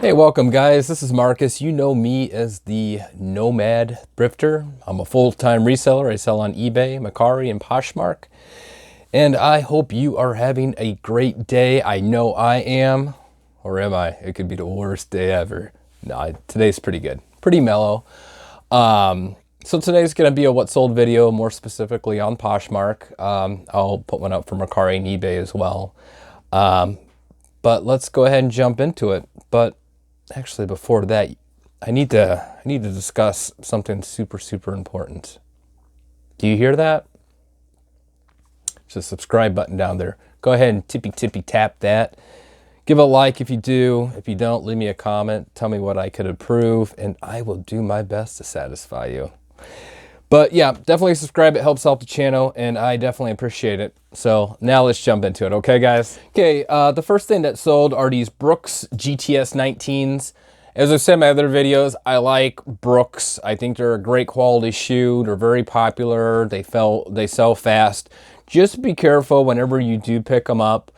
Hey, welcome guys. This is Marcus. You know me as the Nomad Thrifter. I'm a full-time reseller. I sell on eBay, Mercari, and Poshmark. And I hope you are having a great day. I know I am. Or am I? It could be the worst day ever. No, today's pretty good. Pretty mellow. So today's going to be a what sold video, more specifically on Poshmark. I'll put one up for Mercari and eBay as well. But let's go ahead and jump into it. But actually, before that, I need to discuss something super important. Do you hear that? There's a subscribe button down there. Go ahead and tippy tap that. Give a like if you do. If you don't, leave me a comment. Tell me what I could improve, and I will do my best to satisfy you. But yeah, definitely subscribe. It helps out the channel, and I definitely appreciate it. So now let's jump into it, okay, guys? Okay, the first thing that sold are these Brooks GTS 19s. As I've said in my other videos, I like Brooks. I think they're a great quality shoe. They're very popular. They sell fast. Just be careful whenever you do pick them up.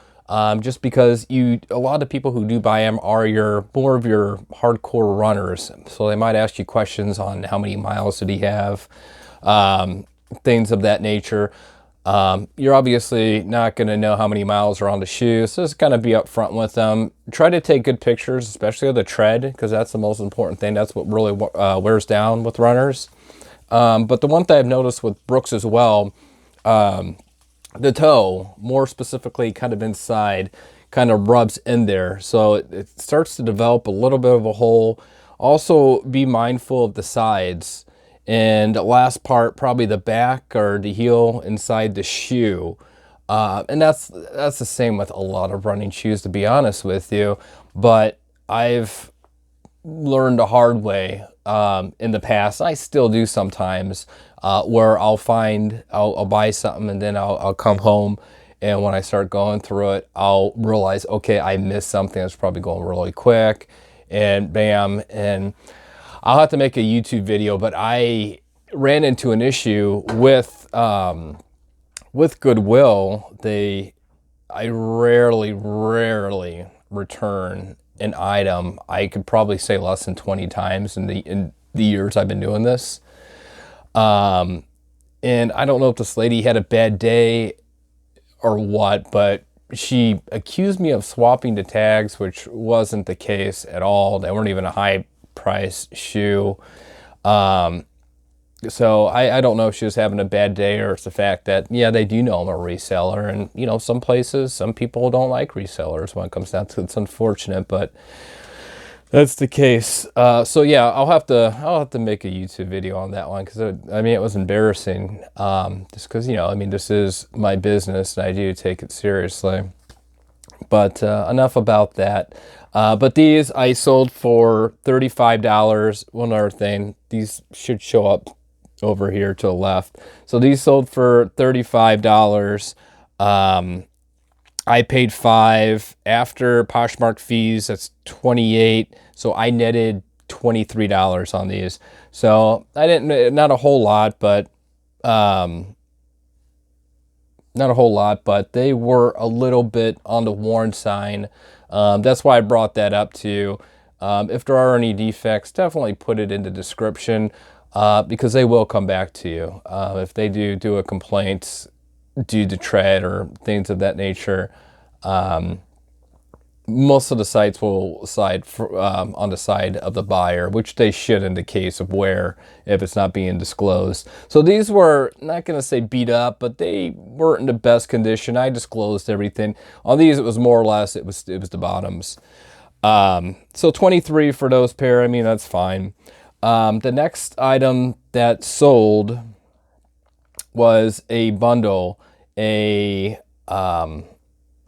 Just because a lot of people who do buy them are more of your hardcore runners. So they might ask you questions on how many miles did he have, things of that nature. You're obviously not going to know how many miles are on the shoe, so just kind of be upfront with them. Try to take good pictures, especially of the tread, because that's the most important thing. That's what really wears down with runners. But the one thing I've noticed with Brooks as well, the toe, more specifically kind of inside, kind of rubs in there. So it starts to develop a little bit of a hole. Also be mindful of the sides. And the last part, probably the back or the heel inside the shoe. And that's the same with a lot of running shoes, to be honest with you. But I've learned the hard way in the past. I still do sometimes, where I'll buy something and then I'll come home, and when I start going through it, I'll realize, okay, I missed something that's probably going really quick, and bam, and I'll have to make a YouTube video. But I ran into an issue with Goodwill. I rarely return an item. I could probably say less than 20 times in the years I've been doing this. And I don't know if this lady had a bad day or what, but she accused me of swapping the tags, which wasn't the case at all. They weren't even a high price shoe. So I don't know if she was having a bad day, or it's the fact that, yeah, they do know I'm a reseller. And, you know, some people don't like resellers when it comes down to it. It's unfortunate, but that's the case. So yeah, I'll have to make a YouTube video on that one, because it was embarrassing. Just because, you know, this is my business and I do take it seriously. But enough about that. But these I sold for $35. One other thing, these should show up over here to the left. So these sold for $35. I paid $5 after Poshmark fees. That's $28. So I netted $23 on these. So I didn't, not a whole lot, but they were a little bit on the worn side. That's why I brought that up to you. If there are any defects, definitely put it in the description, because they will come back to you. If they do a complaint due to tread or things of that nature, most of the sites will side on the side of the buyer, which they should in the case of wear, if it's not being disclosed. So these were, not going to say beat up, but they weren't in the best condition. I disclosed everything. On these, it was more or less, it was the bottoms. So 23 for those pair. That's fine. The next item that sold was a bundle, a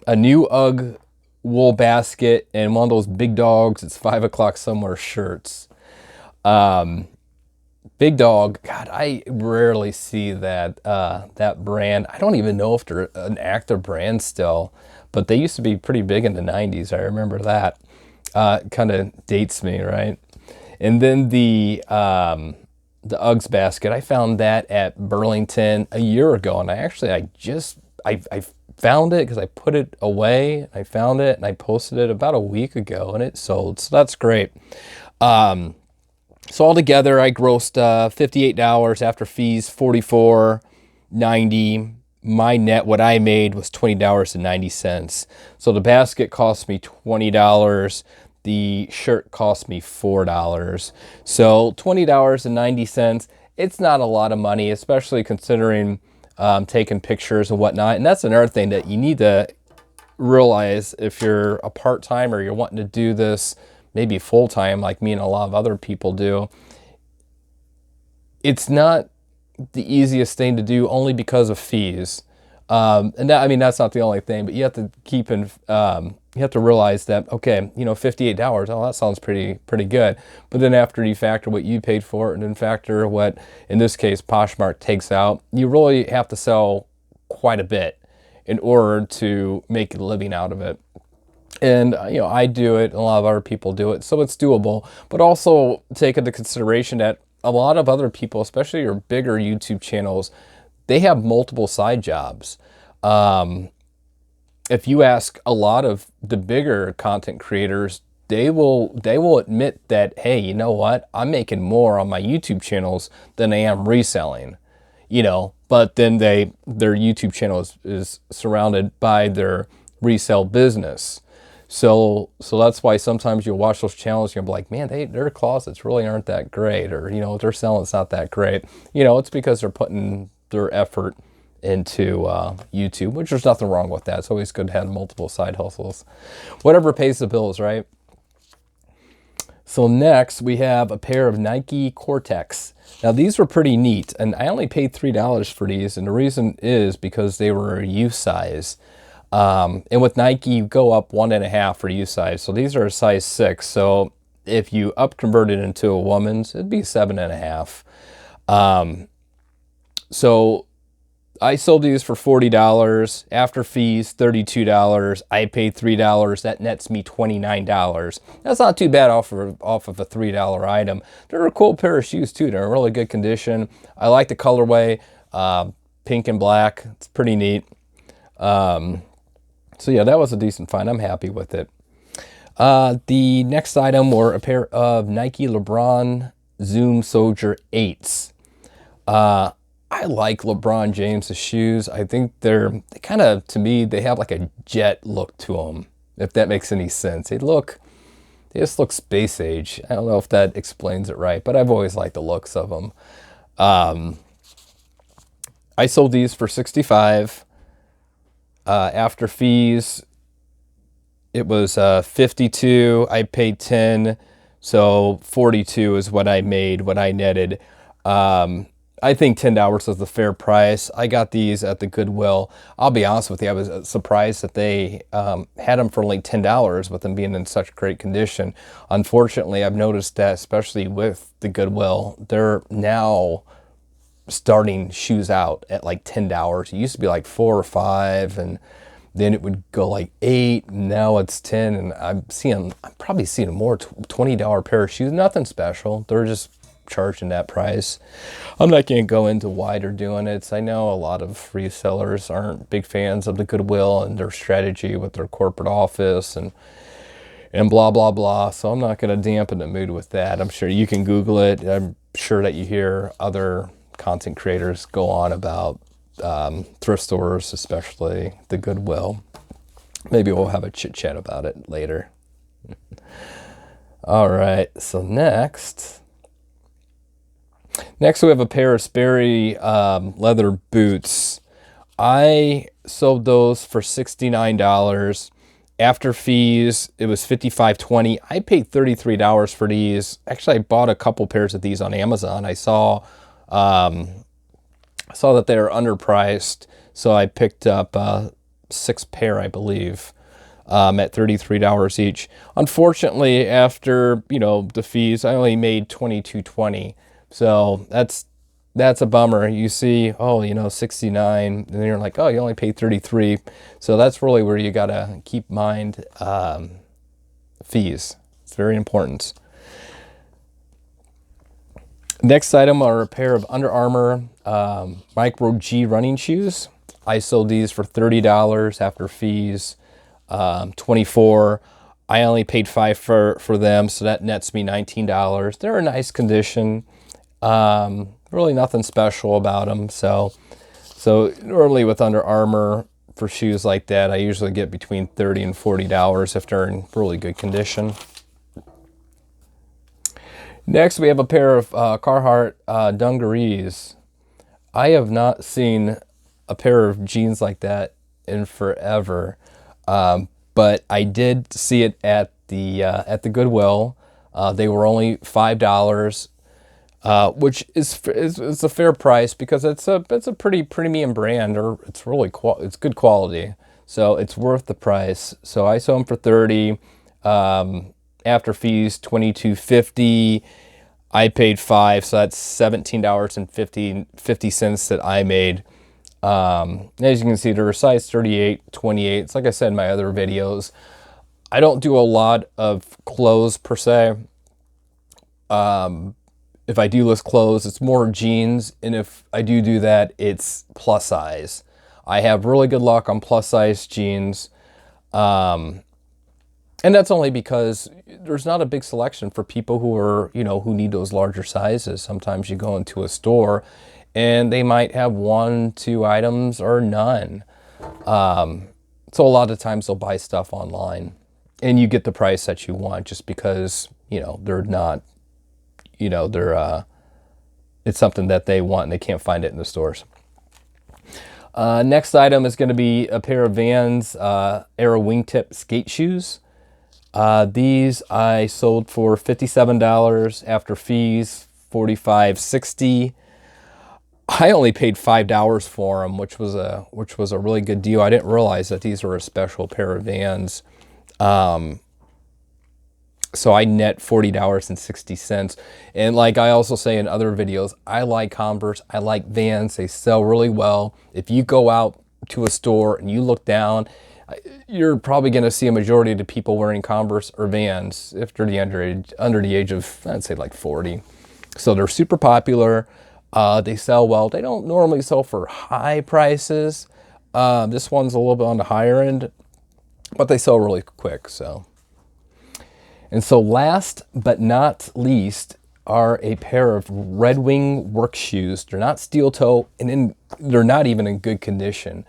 new UGG Wool Basket, and one of those big dogs, it's 5 o'clock somewhere shirts. Big Dog, God, I rarely see that brand. I don't even know if they're an active brand still, but they used to be pretty big in the 90s. I remember that. Kind of dates me, right? And then the UGG basket, I found that at Burlington a year ago, and I found it because I put it away. I found it and I posted it about a week ago and it sold. So that's great. So altogether, I grossed $58 after fees, $44.90. My net, what I made was $20.90. So the basket cost me $20. The shirt cost me $4. So $20.90. It's not a lot of money, especially considering taking pictures and whatnot. And that's another thing that you need to realize if you're a part-timer, you're wanting to do this maybe full-time like me and a lot of other people do. It's not the easiest thing to do only because of fees. And that, I mean, that's not the only thing, but you have to keep in, you have to realize that, okay, you know, $58, oh, that sounds pretty good. But then after you factor what you paid for it and then factor what, in this case, Poshmark takes out, you really have to sell quite a bit in order to make a living out of it. And, you know, I do it, a lot of other people do it, so it's doable. But also take into consideration that a lot of other people, especially your bigger YouTube channels, they have multiple side jobs. If you ask a lot of the bigger content creators, they will admit that, hey, you know what? I'm making more on my YouTube channels than I am reselling, you know, but then their YouTube channel is surrounded by their resale business. So that's why sometimes you'll watch those channels and you'll be like, man, their closets really aren't that great, or, you know, their selling's not that great. You know, it's because they're putting their effort into YouTube, which there's nothing wrong with that. It's always good to have multiple side hustles. Whatever pays the bills, right? So next we have a pair of Nike Cortex. Now these were pretty neat, and I only paid $3 for these, and the reason is because they were a youth size. And with Nike, you go up 1.5 for youth size. So these are a size 6. So if you up convert it into a woman's, it'd be 7.5. So I sold these for $40. After fees, $32. I paid $3. That nets me $29. That's not too bad off of a $3 item. They're a cool pair of shoes too. They're in really good condition. I like the colorway, pink and black. It's pretty neat. So yeah, that was a decent find. I'm happy with it. The next item were a pair of Nike LeBron Zoom Soldier 8s. I like LeBron James's shoes. I think they kind of, to me, they have like a jet look to them, if that makes any sense. They just look space age. I don't know if that explains it right, but I've always liked the looks of them. I sold these for $65. After fees, it was $52. I paid $10, so $42 is what I made, what I netted. I think $10 was the fair price. I got these at the Goodwill. I'll be honest with you, I was surprised that they had them for only $10 with them being in such great condition. Unfortunately, I've noticed that, especially with the Goodwill, they're now starting shoes out at like $10. It used to be like $4 or $5, and then it would go like $8, and now it's $10, and I'm probably seeing more $20 pair of shoes. Nothing special. They're just charging that price. I'm not going to go into why they're doing it. I know a lot of resellers aren't big fans of the Goodwill and their strategy with their corporate office and blah, blah, blah. So I'm not going to dampen the mood with that. I'm sure you can Google it. I'm sure that you hear other content creators go on about thrift stores, especially the Goodwill. Maybe we'll have a chit chat about it later. All right, so next we have a pair of Sperry leather boots. I sold those for $69. After fees, it was $55.20. I paid $33 for these. Actually, I bought a couple pairs of these on Amazon. I saw that they were underpriced, so I picked up 6 pair, I believe, at $33 each. Unfortunately, after, you know, the fees, I only made $22.20. So that's a bummer. You see, oh, you know, 69, and then you're like, oh, you only paid 33. So that's really where you gotta keep in mind fees. It's very important. Next item are a pair of Under Armour Micro G running shoes. I sold these for $30 after fees, 24. I only paid $5 for them, so that nets me $19. They're in nice condition. Really nothing special about them. So normally with Under Armour for shoes like that, I usually get between $30 and $40 if they're in really good condition. Next, we have a pair of Carhartt dungarees. I have not seen a pair of jeans like that in forever, but I did see it at the Goodwill. They were only $5, which is a fair price because it's a pretty premium brand, or it's really it's good quality, so it's worth the price. So I sold them for $30. After fees, $22.50. I paid $5, so that's $17.50 that I made. As you can see, they're a size 38, 28. It's like I said in my other videos, I don't do a lot of clothes per se. If I do list clothes, it's more jeans, and if I do that, it's plus size. I have really good luck on plus size jeans. And that's only because there's not a big selection for people who are, who need those larger sizes. Sometimes you go into a store and they might have 1, 2 items or none. So a lot of times they'll buy stuff online and you get the price that you want just because, they're not, it's something that they want and they can't find it in the stores. Next item is going to be a pair of Vans Aero wingtip skate shoes. These I sold for $57 after fees, $45.60. I only paid $5 for them, which was a really good deal. I didn't realize that these were a special pair of Vans. So I net $40.60. And like I also say in other videos, I like Converse, I like Vans. They sell really well. If you go out to a store and you look down, you're probably going to see a majority of the people wearing Converse or Vans if they're under the age of, I'd say like 40. So they're super popular. They sell well. They don't normally sell for high prices. This one's a little bit on the higher end, but they sell really quick. And so last but not least are a pair of Red Wing work shoes. They're not steel toe, and they're not even in good condition.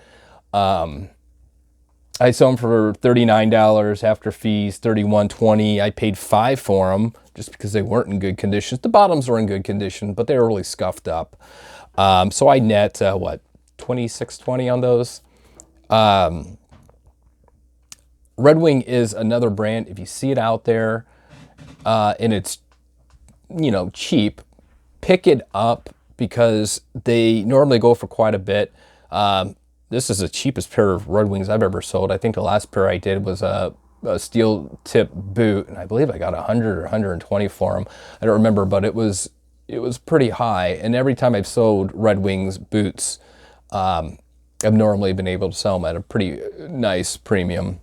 I sold them for $39 after fees, $31.20. I paid $5 for them just because they weren't in good condition. The bottoms were in good condition, but they were really scuffed up. So I net, $26.20 on those. Red Wing is another brand. If you see it out there and it's, cheap, pick it up because they normally go for quite a bit. This is the cheapest pair of Red Wings I've ever sold. I think the last pair I did was a steel tip boot, and I believe I got 100 or 120 for them. I don't remember, but it was pretty high. And every time I've sold Red Wings boots, I've normally been able to sell them at a pretty nice premium.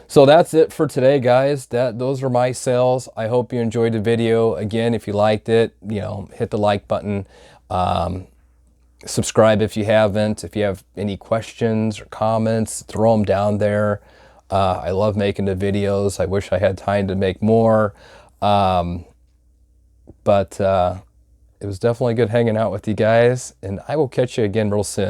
So that's it for today, guys. Those are my sales. I hope you enjoyed the video. Again, if you liked it, hit the like button. Subscribe if you haven't. If you have any questions or comments, throw them down there. I love making the videos. I wish I had time to make more. But it was definitely good hanging out with you guys, and I will catch you again real soon.